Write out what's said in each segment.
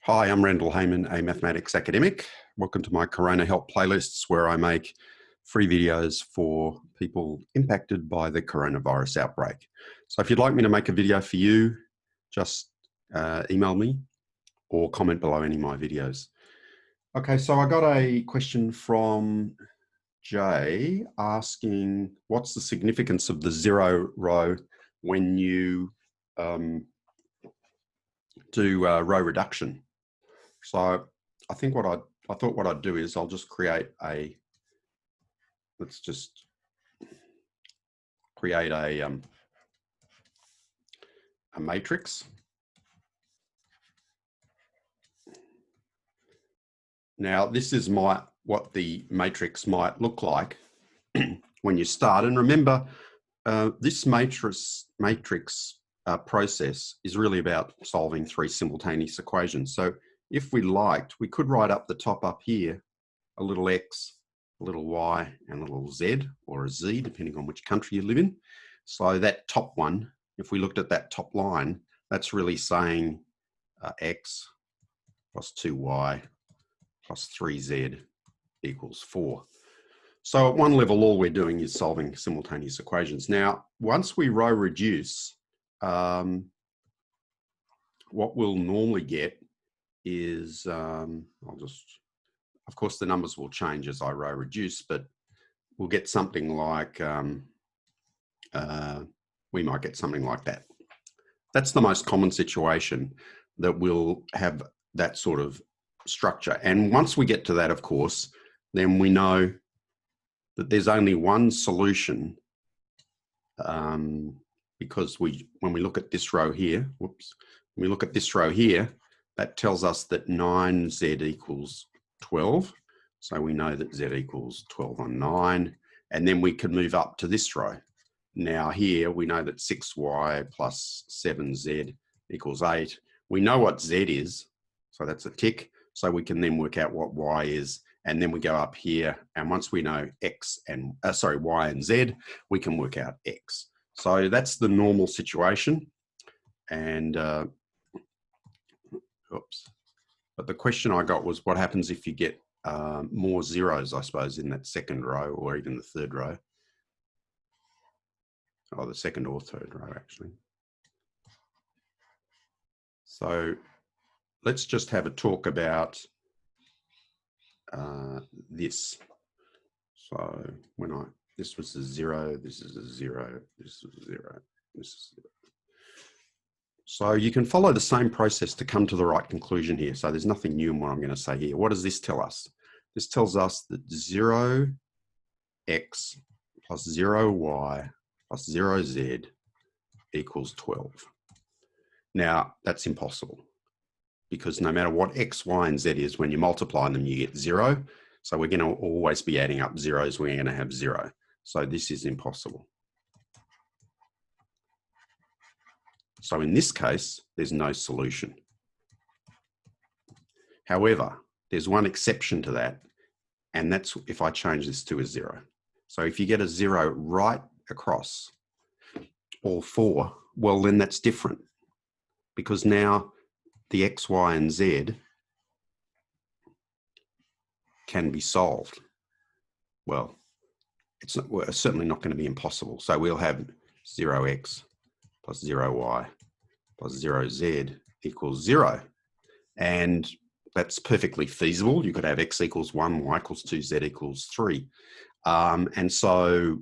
Hi, I'm Randall Heyman, a mathematics academic. Welcome to my Corona Help playlists where I make free videos for people impacted by the coronavirus outbreak. So if you'd like me to make a video for you, just email me or comment below any of my videos. Okay, so I got a question from Jay asking what's the significance of the zero row when you do row reduction. So I think I thought what I'd do is I'll just create let's just create a matrix. Now this is what the matrix might look like when you start. And remember, this matrix process is really about solving three simultaneous equations. So if we liked, we could write up the top up here, a little x, a little y, and a little z, or a z, depending on which country you live in. So that top one, if we looked at that top line, that's really saying x plus 2y plus 3z equals 4. So at one level, all we're doing is solving simultaneous equations. Now, once we row reduce, what we'll normally get is, of course, the numbers will change as I row reduce, but we'll get something like, we might get something like that. That's the most common situation that we'll have that sort of structure. And once we get to that, of course, then we know that there's only one solution because when we look at this row here, when we look at this row here, that tells us that 9z equals 12. So we know that z equals 12 on 9. And then we can move up to this row. Now here we know that 6y plus 7z equals 8. We know what z is, so that's a tick. So we can then work out what y is. And then we go up here. And once we know y and z, we can work out x. So that's the normal situation. And but the question I got was what happens if you get more zeros, I suppose, in that second row or even the third row. Or the second or third row, actually. So let's just have a talk about this. So this was a 0, this is a 0, this is a 0, this is a 0. So you can follow the same process to come to the right conclusion here. So there's nothing new in what I'm going to say here. What does this tell us? This tells us that 0x plus 0y plus 0z equals 12. Now, that's impossible because no matter what x, y, and z is, when you multiply them, you get 0. So we're going to always be adding up zeros. We're going to have 0. So this is impossible. So in this case, there's no solution. However, there's one exception to that, and that's if I change this to a 0. So if you get a 0 right across all four, well, then that's different because now the x, y, and z can be solved. Well, it's certainly not going to be impossible. So we'll have 0x plus 0y plus 0z equals 0. And that's perfectly feasible. You could have x equals 1, y equals 2, z equals 3. And so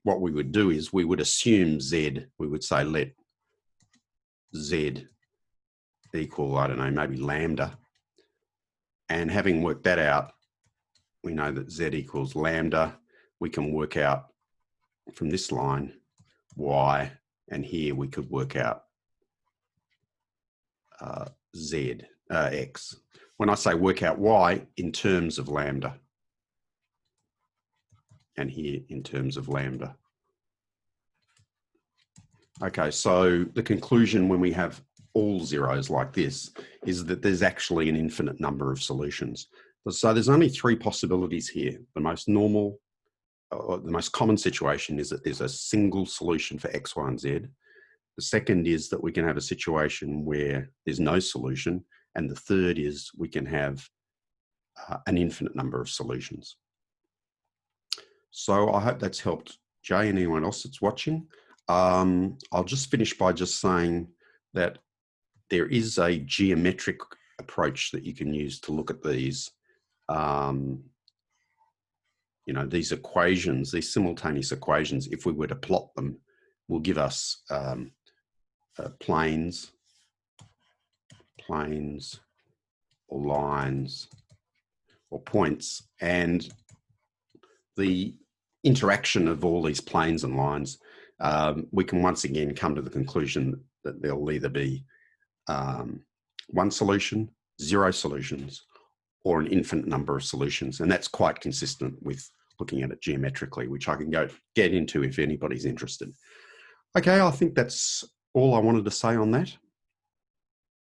what we would do is we would assume z, we would say let z equal, I don't know, maybe lambda. And having worked that out, we know that z equals lambda. We can work out from this line y, and here we could work out x. When I say work out y, in terms of lambda, and here in terms of lambda. Okay, so the conclusion when we have all zeros like this is that there's actually an infinite number of solutions. So there's only three possibilities here. The most normal, or the most common situation is that there's a single solution for x, y, and z. The second is that we can have a situation where there's no solution. And the third is we can have an infinite number of solutions. So I hope that's helped Jay and anyone else that's watching. I'll just finish by just saying that there is a geometric approach that you can use to look at these. You know, these equations, these simultaneous equations, if we were to plot them, will give us planes or lines or points, and the interaction of all these planes and lines, we can once again come to the conclusion that there'll either be one solution, zero solutions, or an infinite number of solutions. And that's quite consistent with looking at it geometrically, which I can get into if anybody's interested. Okay, I think that's all I wanted to say on that.